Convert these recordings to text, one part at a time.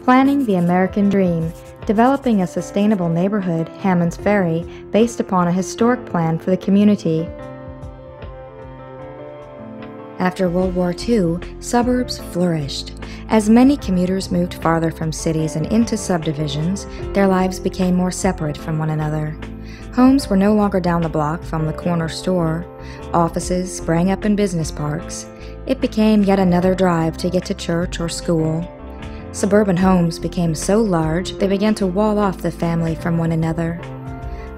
Planning the American Dream, developing a sustainable neighborhood, Hammond's Ferry, based upon a historic plan for the community. After World War II, suburbs flourished. As many commuters moved farther from cities and into subdivisions, their lives became more separate from one another. Homes were no longer down the block from the corner store. Offices sprang up in business parks. It became yet another drive to get to church or school. Suburban homes became so large they began to wall off the family from one another.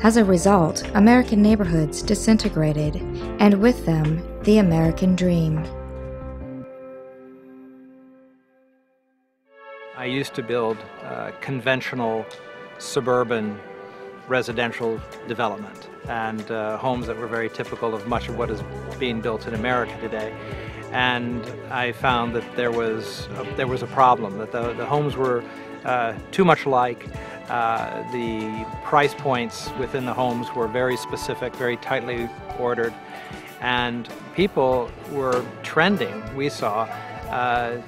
As a result, American neighborhoods disintegrated, and with them, the American dream. I used to build conventional suburban residential development and homes that were very typical of much of what is being built in America today. And I found that there was a problem, that the homes were too much alike. The price points within the homes were very specific, very tightly ordered, and people were trending, we saw,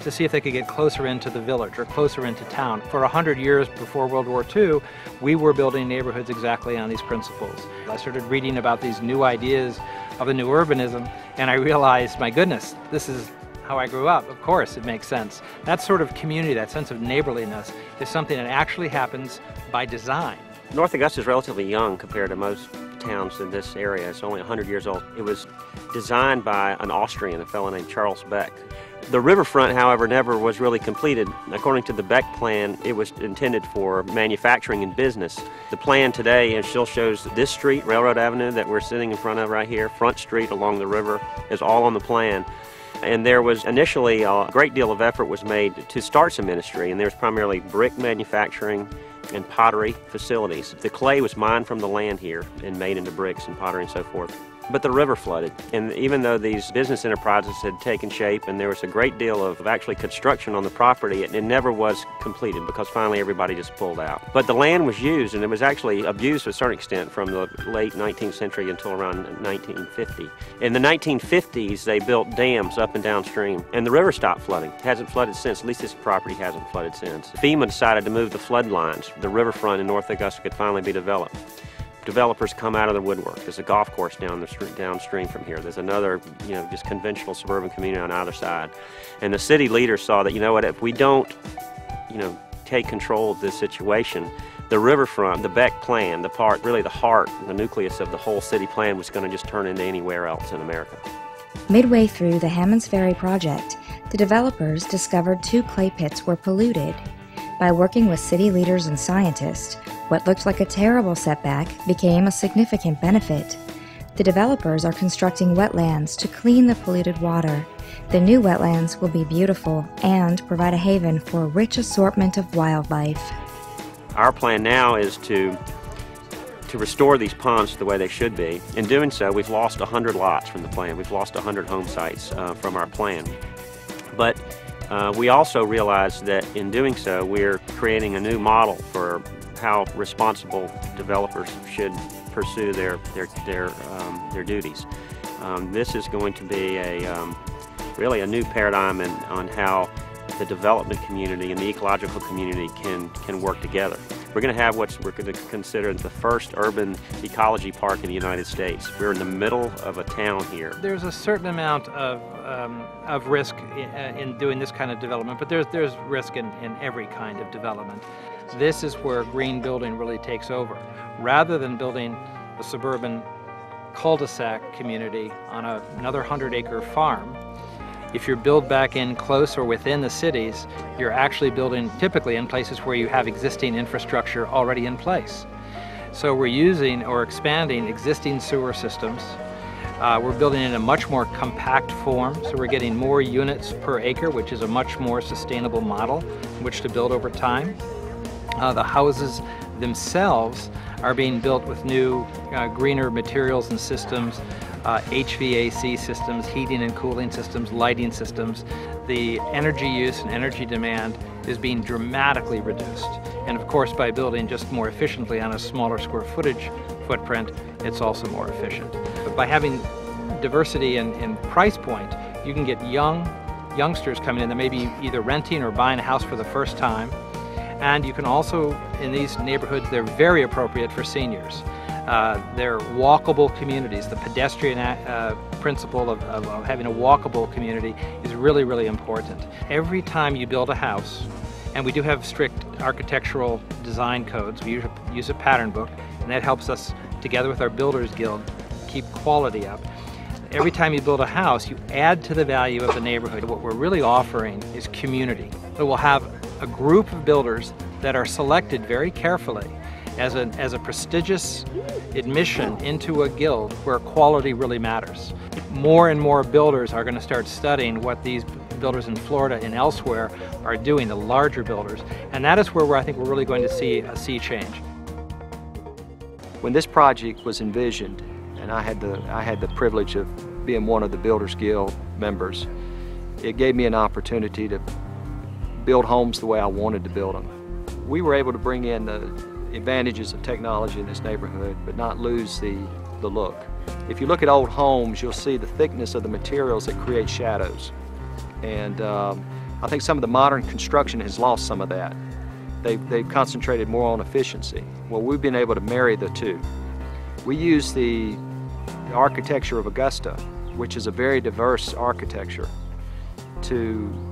to see if they could get closer into the village or closer into town. For 100 years before World War II, we were building neighborhoods exactly on these principles. I started reading about these new ideas of the new urbanism, and I realized, my goodness, this is how I grew up. Of course, it makes sense. That sort of community, that sense of neighborliness, is something that actually happens by design. North Augusta is relatively young compared to most towns in this area. It's only 100 years old. It was designed by an Austrian, a fellow named Charles Beck. The riverfront, however, never was really completed. According to the Beck plan, it was intended for manufacturing and business. The plan today still shows this street, Railroad Avenue, that we're sitting in front of right here, Front Street along the river, is all on the plan. And there was initially a great deal of effort was made to start some industry, and there was primarily brick manufacturing and pottery facilities. The clay was mined from the land here and made into bricks and pottery and so forth. But the river flooded, and even though these business enterprises had taken shape and there was a great deal of actually construction on the property, it never was completed because finally everybody just pulled out. But the land was used, and it was actually abused to a certain extent from the late 19th century until around 1950. In the 1950s, they built dams up and downstream, and the river stopped flooding. It hasn't flooded since, at least this property hasn't flooded since. FEMA decided to move the flood lines. The riverfront in North Augusta could finally be developed. Developers come out of the woodwork. There's a golf course downstream from here. There's another, just conventional suburban community on either side. And the city leaders saw that, if we don't, take control of this situation, the riverfront, the Beck plan, the part, really the heart, the nucleus of the whole city plan was going to just turn into anywhere else in America. Midway through the Hammond's Ferry project, the developers discovered 2 clay pits were polluted. By working with city leaders and scientists, what looked like a terrible setback became a significant benefit. The developers are constructing wetlands to clean the polluted water. The new wetlands will be beautiful and provide a haven for a rich assortment of wildlife. Our plan now is to restore these ponds to the way they should be. In doing so, we've lost 100 lots from the plan. We've lost 100 home sites from our plan. But we also realize that in doing so, we're creating a new model for how responsible developers should pursue their duties. This is going to be really a new paradigm on how the development community and the ecological community can work together. We're going to have what we're going to consider the first urban ecology park in the United States. We're in the middle of a town here. There's a certain amount of risk in doing this kind of development, but there's risk in every kind of development. This is where green building really takes over. Rather than building a suburban cul-de-sac community on another 100-acre farm, if you build back in close or within the cities, you're actually building typically in places where you have existing infrastructure already in place. So we're using or expanding existing sewer systems. We're building in a much more compact form, so we're getting more units per acre, which is a much more sustainable model in which to build over time. The houses themselves are being built with new greener materials and systems, HVAC systems, heating and cooling systems, lighting systems. The energy use and energy demand is being dramatically reduced. And of course, by building just more efficiently on a smaller square footage footprint, it's also more efficient. But by having diversity in price point, you can get young, youngsters coming in that may be either renting or buying a house for the first time. And you can also, in these neighborhoods, they're very appropriate for seniors. They're walkable communities. The pedestrian principle of having a walkable community is really, really important. Every time you build a house, and we do have strict architectural design codes, we use a pattern book, and that helps us, together with our Builders Guild, keep quality up. Every time you build a house, you add to the value of the neighborhood. What we're really offering is community. So we'll have a group of builders that are selected very carefully as a prestigious admission into a guild where quality really matters. More and more builders are going to start studying what these builders in Florida and elsewhere are doing, the larger builders, and that is where I think we're really going to see a sea change. When this project was envisioned, and I had the privilege of being one of the Builders Guild members, it gave me an opportunity to build homes the way I wanted to build them. We were able to bring in the advantages of technology in this neighborhood, but not lose the look. If you look at old homes, you'll see the thickness of the materials that create shadows. And I think some of the modern construction has lost some of that. They've concentrated more on efficiency. Well, we've been able to marry the two. We use the architecture of Augusta, which is a very diverse architecture, to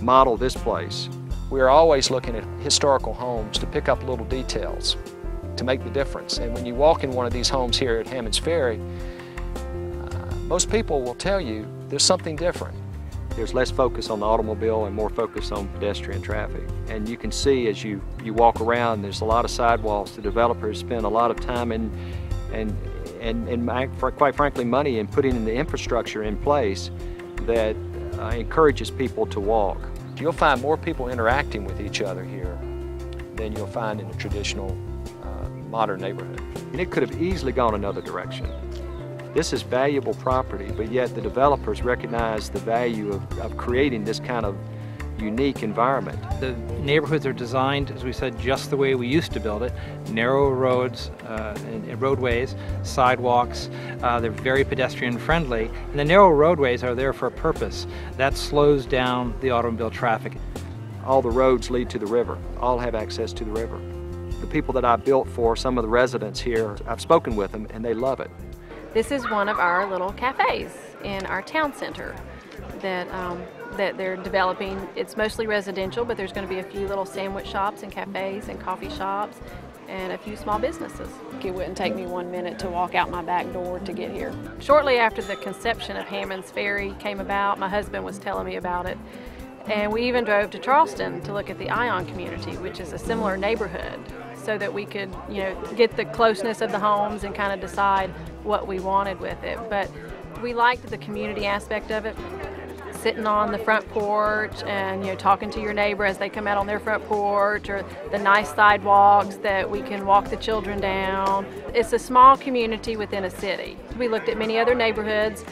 model this place. We're always looking at historical homes to pick up little details to make the difference. And when you walk in one of these homes here at Hammond's Ferry, most people will tell you there's something different. There's less focus on the automobile and more focus on pedestrian traffic. And you can see as you walk around, there's a lot of sidewalks. The developers spend a lot of time and quite frankly money in putting in the infrastructure in place that encourages people to walk. You'll find more people interacting with each other here than you'll find in a traditional modern neighborhood. And it could have easily gone another direction. This is valuable property, but yet the developers recognize the value of creating this kind of unique environment. The neighborhoods are designed, as we said, just the way we used to build it. Narrow roads and roadways, sidewalks, they're very pedestrian friendly. And the narrow roadways are there for a purpose. That slows down the automobile traffic. All the roads lead to the river. All have access to the river. The people that I built for, some of the residents here, I've spoken with them and they love it. This is one of our little cafes in our town center that they're developing. It's mostly residential, but there's going to be a few little sandwich shops and cafes and coffee shops and a few small businesses. It wouldn't take me 1 minute to walk out my back door to get here. Shortly after the conception of Hammond's Ferry came about, my husband was telling me about it. And we even drove to Charleston to look at the Ion community, which is a similar neighborhood, so that we could, get the closeness of the homes and kind of decide what we wanted with it. But we liked the community aspect of it, sitting on the front porch and talking to your neighbor as they come out on their front porch, or the nice sidewalks that we can walk the children down. It's a small community within a city. We looked at many other neighborhoods.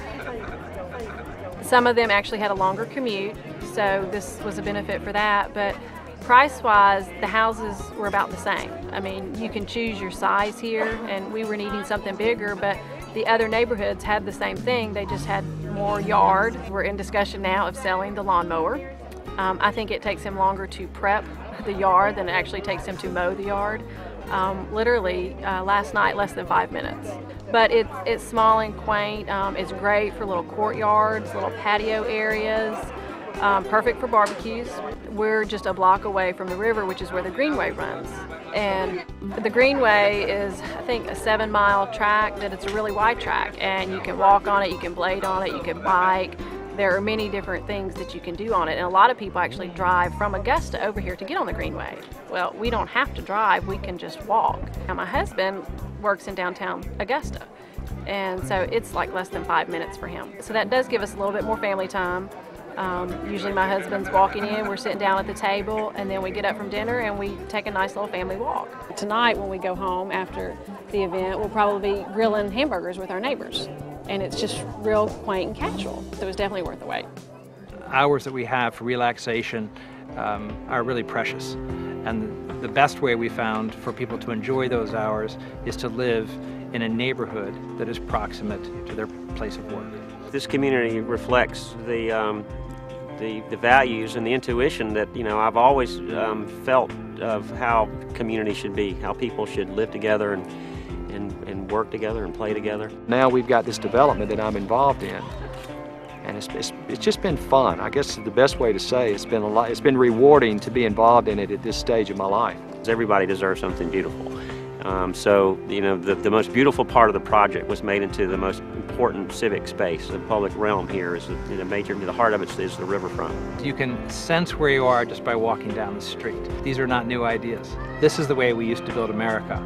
Some of them actually had a longer commute, so this was a benefit for that. But price-wise, the houses were about the same. I mean, you can choose your size here, and we were needing something bigger, but the other neighborhoods had the same thing. They just had more yard. We're in discussion now of selling the lawnmower. I think it takes him longer to prep the yard than it actually takes him to mow the yard. Literally, last night, less than 5 minutes. But it's small and quaint. It's great for little courtyards, little patio areas. Perfect for barbecues. We're just a block away from the river, which is where the Greenway runs. And the Greenway is, I think, a 7-mile track, that it's a really wide track. And you can walk on it, you can blade on it, you can bike. There are many different things that you can do on it. And a lot of people actually drive from Augusta over here to get on the Greenway. Well, we don't have to drive, we can just walk. Now, my husband works in downtown Augusta, and so it's like less than 5 minutes for him. So that does give us a little bit more family time. Usually my husband's walking in, we're sitting down at the table, and then we get up from dinner and we take a nice little family walk. Tonight when we go home after the event, we'll probably be grilling hamburgers with our neighbors. And it's just real quaint and casual, so it's definitely worth the wait. Hours that we have for relaxation are really precious. And the best way we found for people to enjoy those hours is to live in a neighborhood that is proximate to their place of work. This community reflects the the values and the intuition that, you know, I've always felt of how community should be, how people should live together and work together and play together. Now we've got this development that I'm involved in, and it's just been fun. I guess the best way to say it's been rewarding to be involved in it at this stage of my life. Everybody deserves something beautiful. So, you know, the most beautiful part of the project was made into the most important civic space. The public realm here is the heart of it is the riverfront. You can sense where you are just by walking down the street. These are not new ideas. This is the way we used to build America.